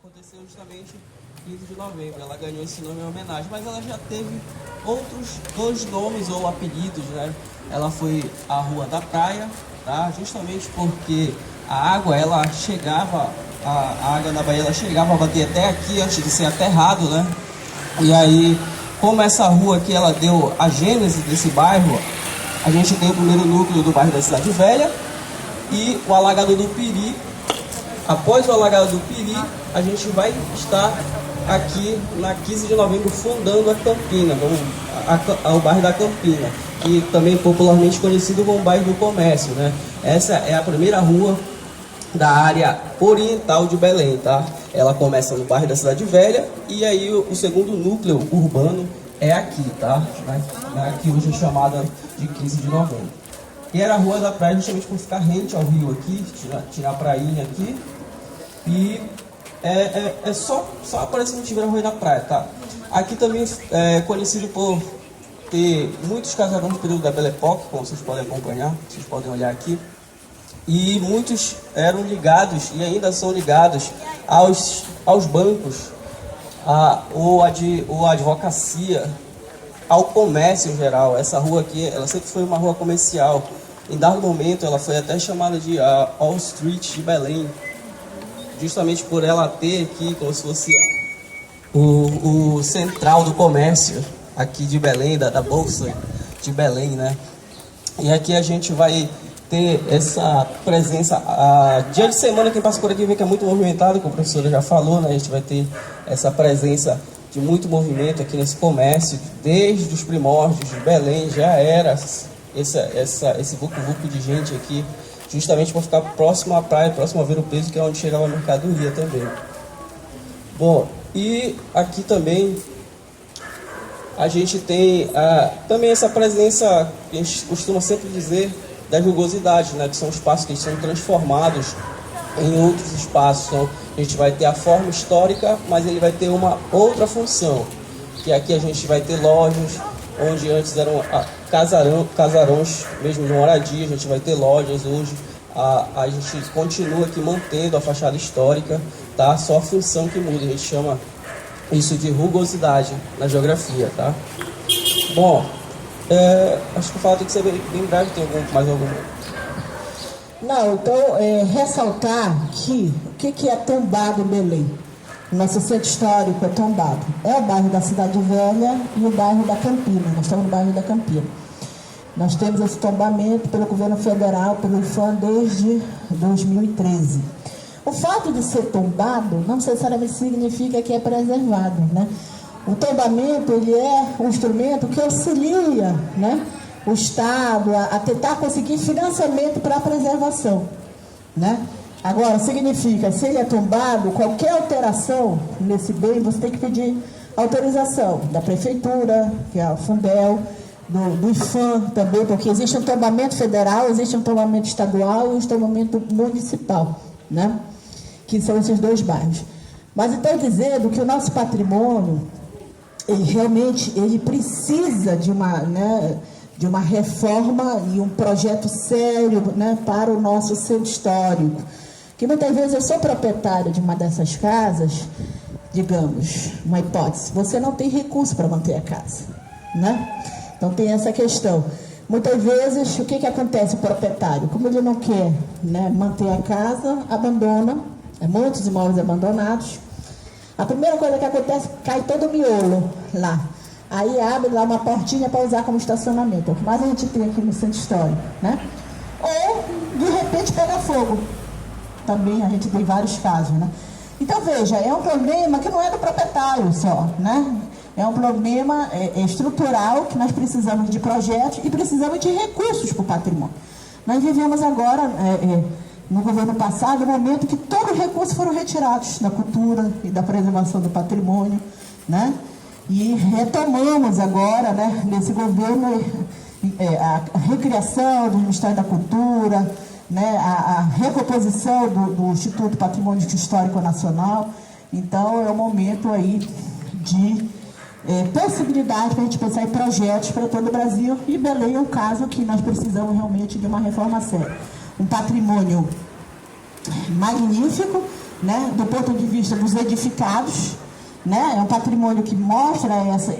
aconteceu justamente 15 de novembro. Ela ganhou esse nome em homenagem, mas ela já teve outros dois nomes ou apelidos, né? Ela foi a Rua da Praia, tá? Justamente porque a água, ela chegava, a água na Bahia, ela chegava a bater até aqui antes de ser aterrado, né? E aí, como essa rua aqui, ela deu a gênese desse bairro, a gente tem o primeiro núcleo do bairro da Cidade Velha e o Alagador do Piri. Após o Alagador do Piri, a gente vai estar aqui na 15 de novembro fundando a Campina, o bairro da Campina, que também é popularmente conhecido como bairro do Comércio, né? Essa é a primeira rua da área oriental de Belém, tá? Ela começa no bairro da Cidade Velha e aí o segundo núcleo urbano é aqui, tá? Aqui hoje é chamada de 15 de novembro. E era a Rua da Praia justamente por ficar rente ao rio aqui, tirar a prainha aqui. E é só aparece no tiver a Rua da Praia, tá? Aqui também é conhecido por ter muitos casarões do período da Belle Époque, como vocês podem acompanhar, vocês podem olhar aqui. E muitos eram ligados e ainda são ligados aos bancos, ou a advocacia, ao comércio em geral. Essa rua aqui, ela sempre foi uma rua comercial. Em dado momento, ela foi até chamada de Wall Street de Belém, justamente por ela ter aqui como se fosse o central do comércio aqui de Belém, da Bolsa de Belém, né? E aqui a gente vai ter essa presença, dia de semana quem passa por aqui vê que é muito movimentado, como a professora já falou, né? A gente vai ter essa presença de muito movimento aqui nesse comércio, desde os primórdios de Belém, já era esse vucu-vucu de gente aqui, justamente para ficar próximo à praia, próximo a Ver o Peso, que é onde chegava a mercadoria também. Bom, e aqui também a gente tem também essa presença, que a gente costuma sempre dizer, da rugosidade, né? Que são espaços que são transformados em outros espaços. Então, a gente vai ter a forma histórica, mas ele vai ter uma outra função, que aqui a gente vai ter lojas, onde antes eram casarões mesmo de moradia, a gente vai ter lojas hoje. A gente continua aqui mantendo a fachada histórica, tá? Só a função que muda, a gente chama isso de rugosidade na geografia, tá? Bom, acho que o fato tem que ser bem breve, tem mais alguma? Não, então, ressaltar que o que é tombado em Belém? Nosso centro histórico é tombado. É o bairro da Cidade Velha e o bairro da Campina. Nós estamos no bairro da Campina. Nós temos esse tombamento pelo governo federal, pelo IFAM, desde 2013. O fato de ser tombado não necessariamente significa que é preservado, né? O tombamento, ele é um instrumento que auxilia, né, o Estado a tentar conseguir financiamento para a preservação, né? Agora, significa, se ele é tombado, qualquer alteração nesse bem, você tem que pedir autorização da Prefeitura, que é a Fundel, do IFAM também, porque existe um tombamento federal, existe um tombamento estadual e um tombamento municipal, né? Que são esses dois bairros. Mas então dizendo que o nosso patrimônio, ele realmente precisa de uma reforma e um projeto sério, né, para o nosso centro histórico. Que muitas vezes eu sou proprietário de uma dessas casas, digamos, uma hipótese, você não tem recurso para manter a casa, né? Então tem essa questão. Muitas vezes, o que acontece? O proprietário, como ele não quer, né, manter a casa, abandona, muitos imóveis abandonados. A primeira coisa que acontece, cai todo o miolo lá. Aí abre lá uma portinha para usar como estacionamento. É o que mais a gente tem aqui no centro histórico, né? Ou, de repente, pega fogo. Também a gente tem vários casos, né? Então, veja, é um problema que não é do proprietário só, né? É um problema estrutural, que nós precisamos de projetos e precisamos de recursos para o patrimônio. Nós vivemos agora, no governo passado, um momento que todos os recursos foram retirados da cultura e da preservação do patrimônio, né? E retomamos agora, né, nesse governo, a recriação do Ministério da Cultura, né, a recomposição do Instituto Patrimônio Histórico Nacional. Então, é um momento aí de possibilidade para a gente pensar em projetos para todo o Brasil, e Belém é um caso que nós precisamos realmente de uma reforma séria. Um patrimônio magnífico, né, do ponto de vista dos edificados, né, é um patrimônio que mostra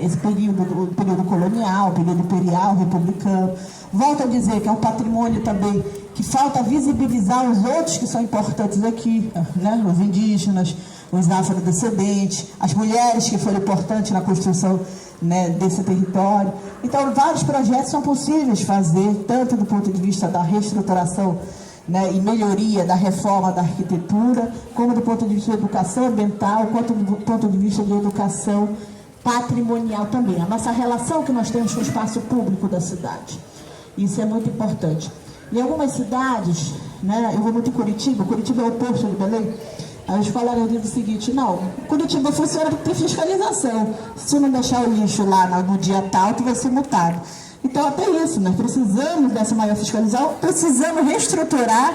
esse período, o período colonial, o período imperial, republicano. Volto a dizer que é um patrimônio também que falta visibilizar os outros que são importantes aqui, né, os indígenas, os afrodescendentes, as mulheres que foram importantes na construção, né, desse território. Então, vários projetos são possíveis fazer, tanto do ponto de vista da reestruturação, né, e melhoria da reforma da arquitetura, como do ponto de vista da educação ambiental, quanto do ponto de vista de educação patrimonial também. A nossa relação que nós temos com o espaço público da cidade. Isso é muito importante. Em algumas cidades, né, eu vou muito em Curitiba é o oposto de Belém, aí os colegas dizem o seguinte: não, Curitiba funciona porque tem fiscalização. Se não deixar o lixo lá no dia tal, tu vai ser multado. Então, até isso, nós precisamos dessa maior fiscalização, precisamos reestruturar,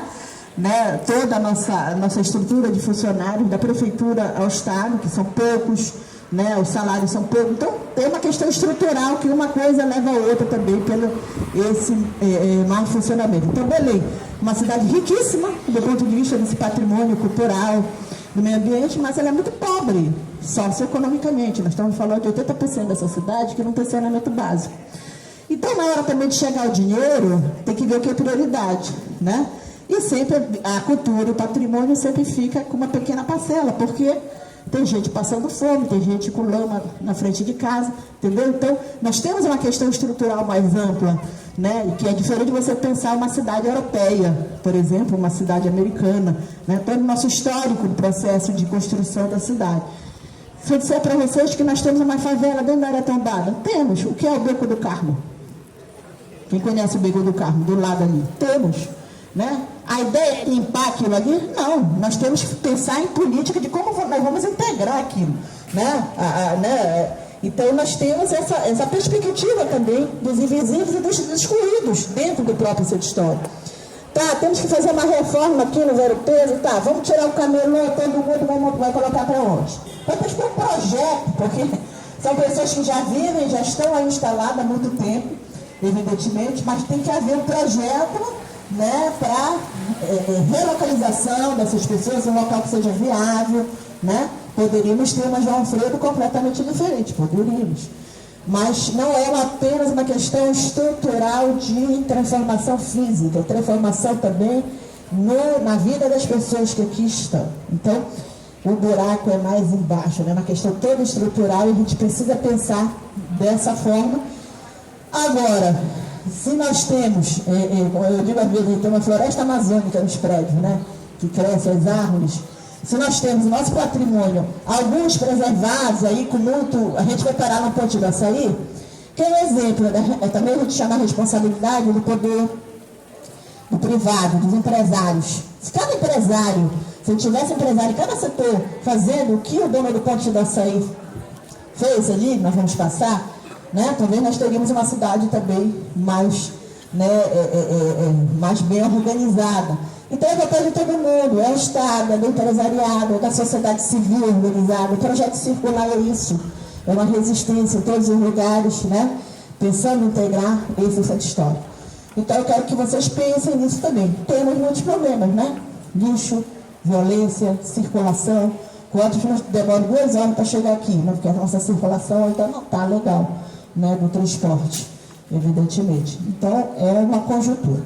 né, toda a nossa estrutura de funcionários, da prefeitura ao Estado, que são poucos, né, os salários são poucos. Então, tem uma questão estrutural que uma coisa leva a outra também pelo esse mau funcionamento. Então, Belém, uma cidade riquíssima do ponto de vista desse patrimônio cultural, do meio ambiente, mas ela é muito pobre socioeconomicamente. Nós estamos falando de 80% dessa cidade que não tem saneamento básico. Então, na hora também de chegar o dinheiro, tem que ver o que é prioridade, né? E sempre a cultura, o patrimônio sempre fica com uma pequena parcela, porque tem gente passando fome, tem gente com lama na frente de casa, entendeu? Então, nós temos uma questão estrutural mais ampla, né? Que é diferente de você pensar uma cidade europeia, por exemplo, uma cidade americana, né? Todo o nosso histórico do processo de construção da cidade. Se eu disser para vocês que nós temos uma favela dentro da área tombada, temos. O que é o Beco do Carmo? Quem conhece o Beco do Carmo, do lado ali? Temos, né? A ideia é limpar aquilo ali? Não, nós temos que pensar em política de como nós vamos integrar aquilo, né? Então, nós temos essa perspectiva também dos invisíveis e dos excluídos dentro do próprio centro histórico. Tá, temos que fazer uma reforma aqui no Vero Peso, tá, vamos tirar o camelô, todo mundo vai colocar para onde? Vai ter que ter um projeto, porque são pessoas que já vivem, já estão aí instaladas há muito tempo, evidentemente, mas tem que haver um projeto, né, para relocalização dessas pessoas, um local que seja viável, né? Poderíamos ter uma João Alfredo completamente diferente, poderíamos. Mas não é apenas uma questão estrutural de transformação física, transformação também na vida das pessoas que aqui estão. Então, o buraco é mais embaixo, né? Uma questão toda estrutural, e a gente precisa pensar dessa forma. Agora, se nós temos, eu digo às vezes, tem uma floresta amazônica nos prédios, né? Que cresce as árvores. Se nós temos o nosso patrimônio, alguns preservados aí com muito, a gente vai parar no Ponte do Açaí, que é um exemplo, né? Também a gente chama a responsabilidade do poder do privado, dos empresários. Se cada empresário, se tivesse empresário em cada setor fazendo o que o dono do Ponte do Açaí fez ali, nós vamos passar, né? Talvez nós teríamos uma cidade também mais, né, mais bem organizada. Então, é papel de todo mundo, é o Estado, é do empresariado, é da sociedade civil organizada. O projeto circular é isso, é uma resistência em todos os lugares, né? Pensando em integrar esse centro histórico. Então, eu quero que vocês pensem nisso também. Temos muitos problemas, né? Lixo, violência, circulação. Quantos demoram 2 horas para chegar aqui, né? Porque a nossa circulação ainda não está legal, né? Do transporte, evidentemente. Então, é uma conjuntura.